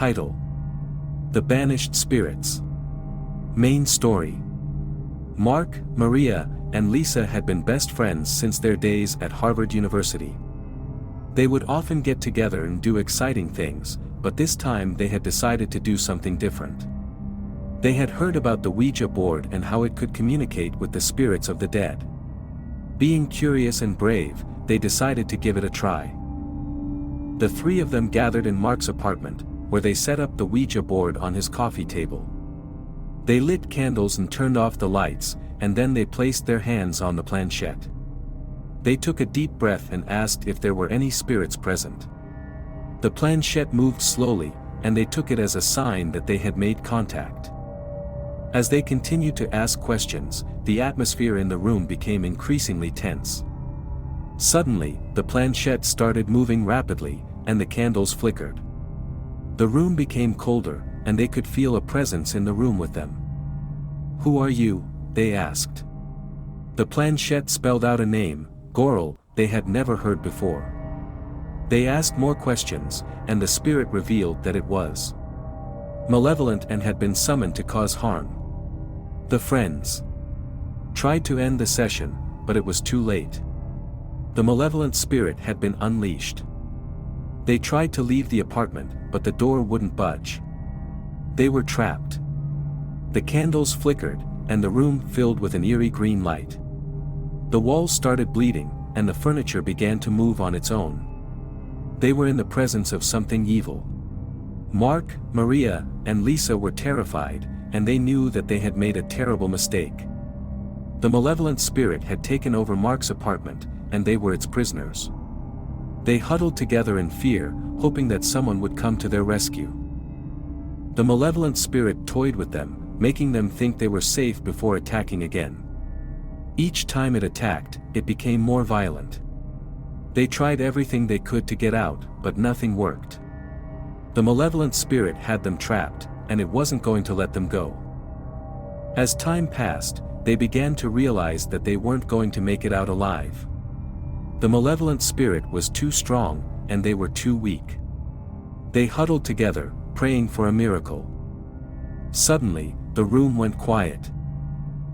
Title: The Banished Spirits. Main story: Mark, Maria, and Lisa had been best friends since their days at Harvard University. They would often get together and do exciting things, but this time they had decided to do something different. They had heard about the Ouija board and how it could communicate with the spirits of the dead. Being curious and brave, they decided to give it a try. The three of them gathered in Mark's apartment, where they set up the Ouija board on his coffee table. They lit candles and turned off the lights, and then they placed their hands on the planchette. They took a deep breath and asked if there were any spirits present. The planchette moved slowly, and they took it as a sign that they had made contact. As they continued to ask questions, the atmosphere in the room became increasingly tense. Suddenly, the planchette started moving rapidly, and the candles flickered. The room became colder, and they could feel a presence in the room with them. "Who are you?" they asked. The planchette spelled out a name, Goral, they had never heard before. They asked more questions, and the spirit revealed that it was malevolent and had been summoned to cause harm. The friends tried to end the session, but it was too late. The malevolent spirit had been unleashed. They tried to leave the apartment, but the door wouldn't budge. They were trapped. The candles flickered, and the room filled with an eerie green light. The walls started bleeding, and the furniture began to move on its own. They were in the presence of something evil. Mark, Maria, and Lisa were terrified, and they knew that they had made a terrible mistake. The malevolent spirit had taken over Mark's apartment, and they were its prisoners. They huddled together in fear, hoping that someone would come to their rescue. The malevolent spirit toyed with them, making them think they were safe before attacking again. Each time it attacked, it became more violent. They tried everything they could to get out, but nothing worked. The malevolent spirit had them trapped, and it wasn't going to let them go. As time passed, they began to realize that they weren't going to make it out alive. The malevolent spirit was too strong, and they were too weak. They huddled together, praying for a miracle. Suddenly, the room went quiet.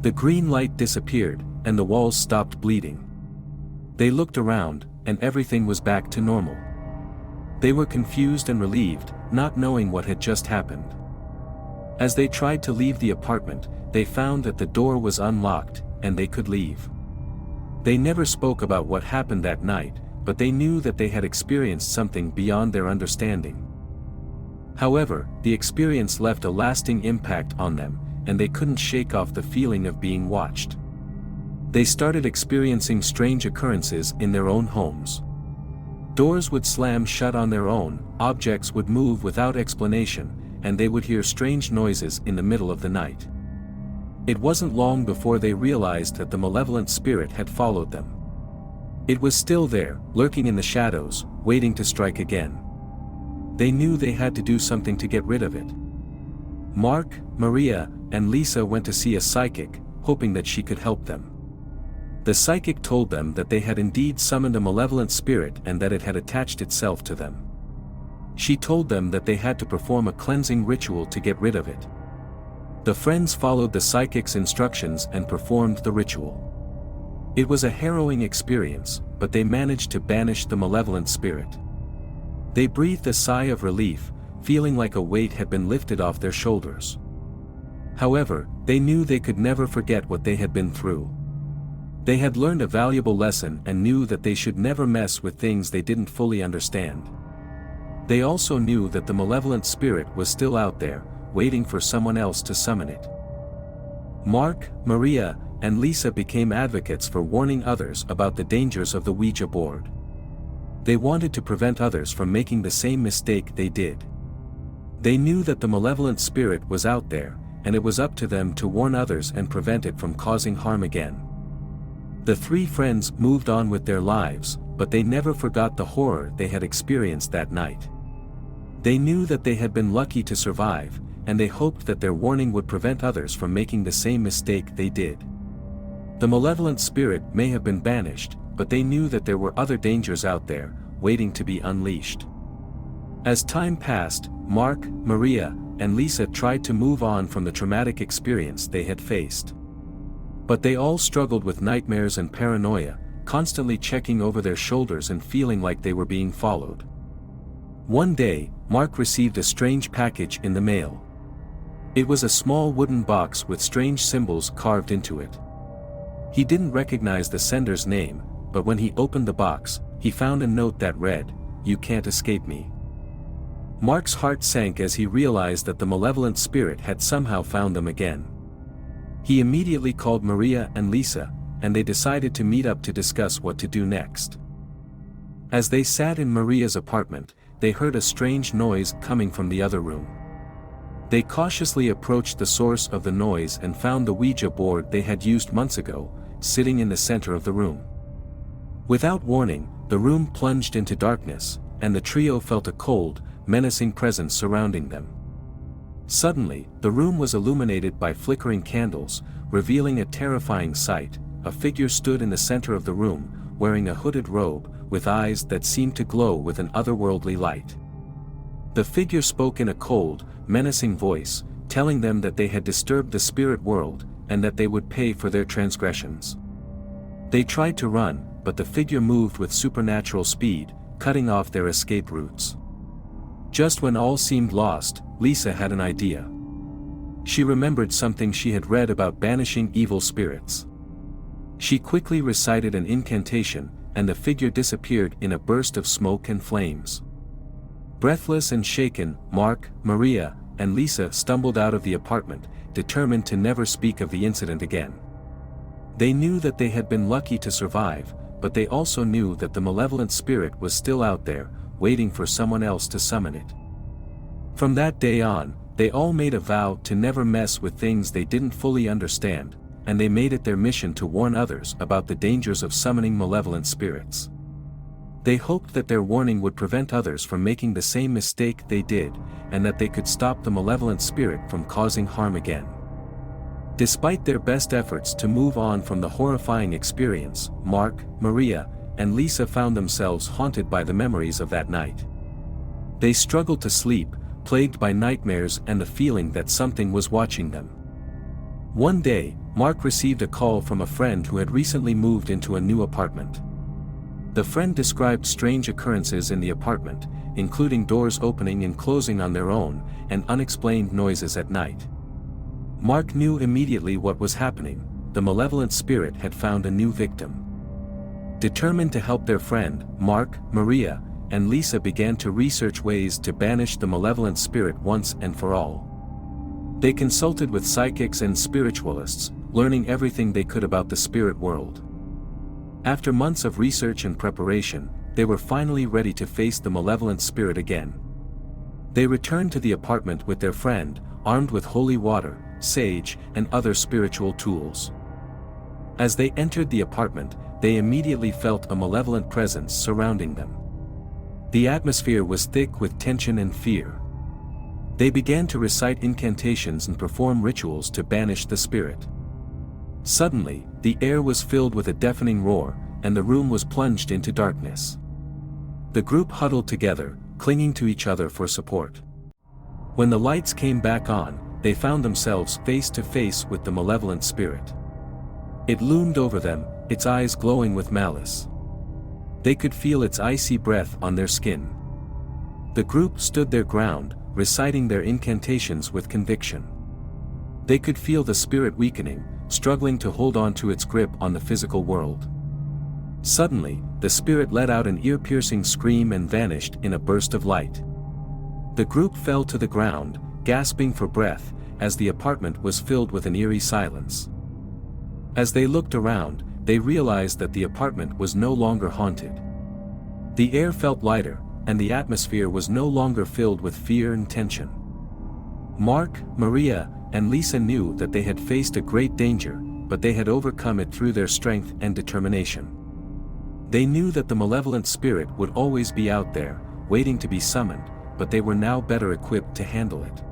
The green light disappeared, and the walls stopped bleeding. They looked around, and everything was back to normal. They were confused and relieved, not knowing what had just happened. As they tried to leave the apartment, they found that the door was unlocked, and they could leave. They never spoke about what happened that night, but they knew that they had experienced something beyond their understanding. However, the experience left a lasting impact on them, and they couldn't shake off the feeling of being watched. They started experiencing strange occurrences in their own homes. Doors would slam shut on their own, objects would move without explanation, and they would hear strange noises in the middle of the night. It wasn't long before they realized that the malevolent spirit had followed them. It was still there, lurking in the shadows, waiting to strike again. They knew they had to do something to get rid of it. Mark, Maria, and Lisa went to see a psychic, hoping that she could help them. The psychic told them that they had indeed summoned a malevolent spirit and that it had attached itself to them. She told them that they had to perform a cleansing ritual to get rid of it. The friends followed the psychic's instructions and performed the ritual. It was a harrowing experience, but they managed to banish the malevolent spirit. They breathed a sigh of relief, feeling like a weight had been lifted off their shoulders. However, they knew they could never forget what they had been through. They had learned a valuable lesson and knew that they should never mess with things they didn't fully understand. They also knew that the malevolent spirit was still out there, waiting for someone else to summon it. Mark, Maria, and Lisa became advocates for warning others about the dangers of the Ouija board. They wanted to prevent others from making the same mistake they did. They knew that the malevolent spirit was out there, and it was up to them to warn others and prevent it from causing harm again. The three friends moved on with their lives, but they never forgot the horror they had experienced that night. They knew that they had been lucky to survive, and they hoped that their warning would prevent others from making the same mistake they did. The malevolent spirit may have been banished, but they knew that there were other dangers out there, waiting to be unleashed. As time passed, Mark, Maria, and Lisa tried to move on from the traumatic experience they had faced. But they all struggled with nightmares and paranoia, constantly checking over their shoulders and feeling like they were being followed. One day, Mark received a strange package in the mail. It was a small wooden box with strange symbols carved into it. He didn't recognize the sender's name, but when he opened the box, he found a note that read, "You can't escape me." Mark's heart sank as he realized that the malevolent spirit had somehow found them again. He immediately called Maria and Lisa, and they decided to meet up to discuss what to do next. As they sat in Maria's apartment, they heard a strange noise coming from the other room. They cautiously approached the source of the noise and found the Ouija board they had used months ago, sitting in the center of the room. Without warning, the room plunged into darkness, and the trio felt a cold, menacing presence surrounding them. Suddenly, the room was illuminated by flickering candles, revealing a terrifying sight. A figure stood in the center of the room, wearing a hooded robe, with eyes that seemed to glow with an otherworldly light. The figure spoke in a cold, menacing voice, telling them that they had disturbed the spirit world, and that they would pay for their transgressions. They tried to run, but the figure moved with supernatural speed, cutting off their escape routes. Just when all seemed lost, Lisa had an idea. She remembered something she had read about banishing evil spirits. She quickly recited an incantation, and the figure disappeared in a burst of smoke and flames. Breathless and shaken, Mark, Maria, and Lisa stumbled out of the apartment, determined to never speak of the incident again. They knew that they had been lucky to survive, but they also knew that the malevolent spirit was still out there, waiting for someone else to summon it. From that day on, they all made a vow to never mess with things they didn't fully understand, and they made it their mission to warn others about the dangers of summoning malevolent spirits. They hoped that their warning would prevent others from making the same mistake they did, and that they could stop the malevolent spirit from causing harm again. Despite their best efforts to move on from the horrifying experience, Mark, Maria, and Lisa found themselves haunted by the memories of that night. They struggled to sleep, plagued by nightmares and the feeling that something was watching them. One day, Mark received a call from a friend who had recently moved into a new apartment. The friend described strange occurrences in the apartment, including doors opening and closing on their own, and unexplained noises at night. Mark knew immediately what was happening. The malevolent spirit had found a new victim. Determined to help their friend, Mark, Maria, and Lisa began to research ways to banish the malevolent spirit once and for all. They consulted with psychics and spiritualists, learning everything they could about the spirit world. After months of research and preparation, they were finally ready to face the malevolent spirit again. They returned to the apartment with their friend, armed with holy water, sage, and other spiritual tools. As they entered the apartment, they immediately felt a malevolent presence surrounding them. The atmosphere was thick with tension and fear. They began to recite incantations and perform rituals to banish the spirit. Suddenly, the air was filled with a deafening roar, and the room was plunged into darkness. The group huddled together, clinging to each other for support. When the lights came back on, they found themselves face to face with the malevolent spirit. It loomed over them, its eyes glowing with malice. They could feel its icy breath on their skin. The group stood their ground, reciting their incantations with conviction. They could feel the spirit weakening, struggling to hold on to its grip on the physical world. Suddenly, the spirit let out an ear-piercing scream and vanished in a burst of light. The group fell to the ground, gasping for breath, as the apartment was filled with an eerie silence. As they looked around, they realized that the apartment was no longer haunted. The air felt lighter, and the atmosphere was no longer filled with fear and tension. Mark, Maria, and Lisa knew that they had faced a great danger, but they had overcome it through their strength and determination. They knew that the malevolent spirit would always be out there, waiting to be summoned, but they were now better equipped to handle it.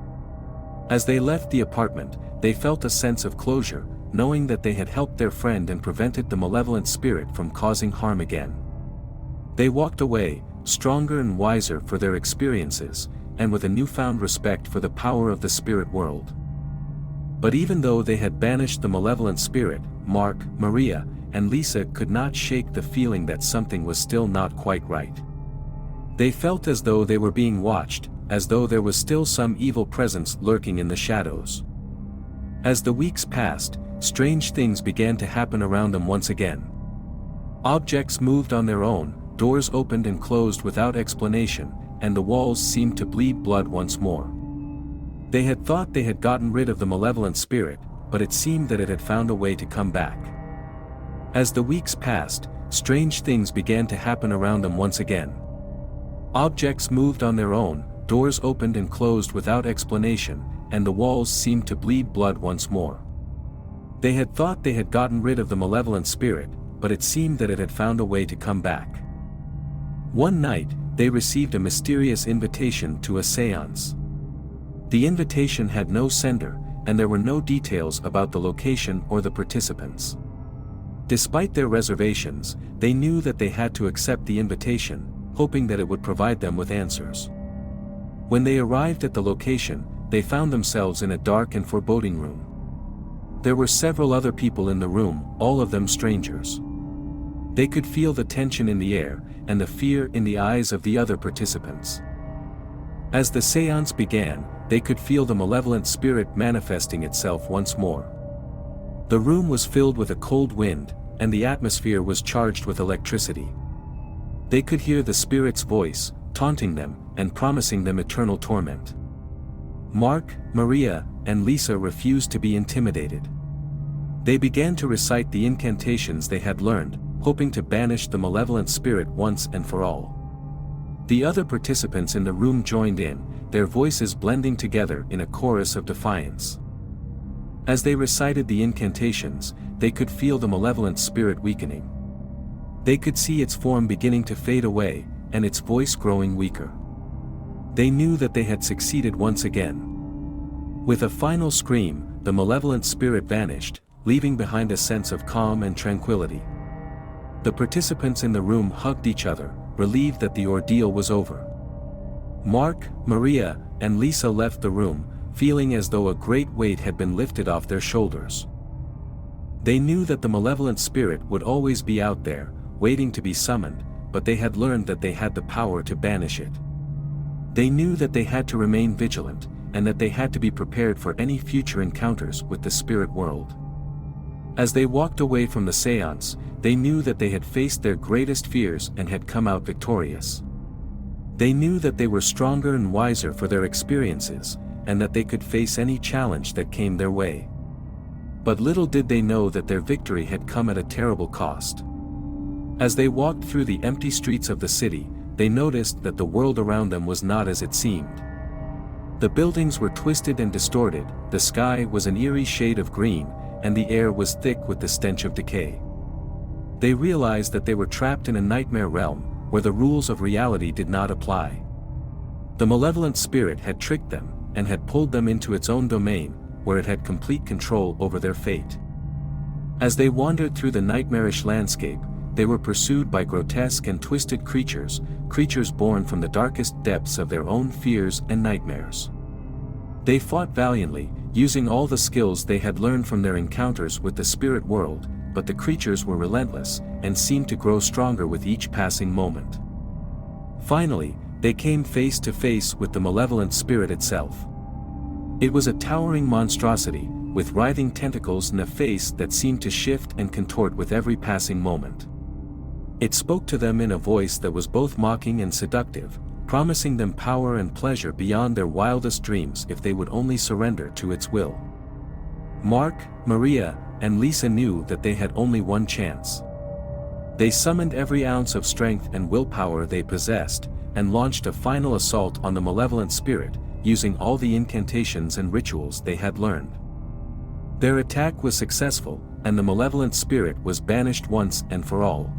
As they left the apartment, they felt a sense of closure, knowing that they had helped their friend and prevented the malevolent spirit from causing harm again. They walked away, stronger and wiser for their experiences, and with a newfound respect for the power of the spirit world. But even though they had banished the malevolent spirit, Mark, Maria, and Lisa could not shake the feeling that something was still not quite right. They felt as though they were being watched, as though there was still some evil presence lurking in the shadows. As the weeks passed, strange things began to happen around them once again. Objects moved on their own, doors opened and closed without explanation, and the walls seemed to bleed blood once more. They had thought they had gotten rid of the malevolent spirit, but it seemed that it had found a way to come back. As the weeks passed, strange things began to happen around them once again. Objects moved on their own, doors opened and closed without explanation, and the walls seemed to bleed blood once more. They had thought they had gotten rid of the malevolent spirit, but it seemed that it had found a way to come back. One night, they received a mysterious invitation to a séance. The invitation had no sender, and there were no details about the location or the participants. Despite their reservations, they knew that they had to accept the invitation, hoping that it would provide them with answers. When they arrived at the location, they found themselves in a dark and foreboding room. There were several other people in the room, all of them strangers. They could feel the tension in the air, and the fear in the eyes of the other participants. As the séance began, they could feel the malevolent spirit manifesting itself once more. The room was filled with a cold wind, and the atmosphere was charged with electricity. They could hear the spirit's voice, taunting them, and promising them eternal torment. Mark, Maria, and Lisa refused to be intimidated. They began to recite the incantations they had learned, hoping to banish the malevolent spirit once and for all. The other participants in the room joined in, their voices blending together in a chorus of defiance. As they recited the incantations, they could feel the malevolent spirit weakening. They could see its form beginning to fade away, and its voice growing weaker. They knew that they had succeeded once again. With a final scream, the malevolent spirit vanished, leaving behind a sense of calm and tranquility. The participants in the room hugged each other, relieved that the ordeal was over. Mark, Maria, and Lisa left the room, feeling as though a great weight had been lifted off their shoulders. They knew that the malevolent spirit would always be out there, waiting to be summoned, but they had learned that they had the power to banish it. They knew that they had to remain vigilant, and that they had to be prepared for any future encounters with the spirit world. As they walked away from the séance, they knew that they had faced their greatest fears and had come out victorious. They knew that they were stronger and wiser for their experiences, and that they could face any challenge that came their way. But little did they know that their victory had come at a terrible cost. As they walked through the empty streets of the city, they noticed that the world around them was not as it seemed. The buildings were twisted and distorted, the sky was an eerie shade of green, and the air was thick with the stench of decay. They realized that they were trapped in a nightmare realm, where the rules of reality did not apply. The malevolent spirit had tricked them, and had pulled them into its own domain, where it had complete control over their fate. As they wandered through the nightmarish landscape, they were pursued by grotesque and twisted creatures, creatures born from the darkest depths of their own fears and nightmares. They fought valiantly, using all the skills they had learned from their encounters with the spirit world, but the creatures were relentless, and seemed to grow stronger with each passing moment. Finally, they came face to face with the malevolent spirit itself. It was a towering monstrosity, with writhing tentacles and a face that seemed to shift and contort with every passing moment. It spoke to them in a voice that was both mocking and seductive, promising them power and pleasure beyond their wildest dreams if they would only surrender to its will. Mark, Maria, and Lisa knew that they had only one chance. They summoned every ounce of strength and willpower they possessed, and launched a final assault on the malevolent spirit, using all the incantations and rituals they had learned. Their attack was successful, and the malevolent spirit was banished once and for all.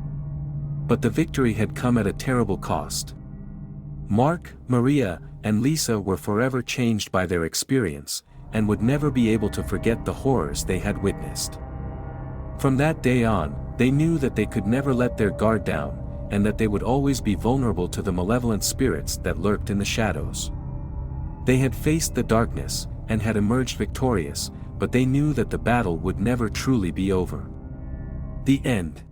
But the victory had come at a terrible cost. Mark, Maria, and Lisa were forever changed by their experience, and would never be able to forget the horrors they had witnessed. From that day on, they knew that they could never let their guard down, and that they would always be vulnerable to the malevolent spirits that lurked in the shadows. They had faced the darkness, and had emerged victorious, but they knew that the battle would never truly be over. The end.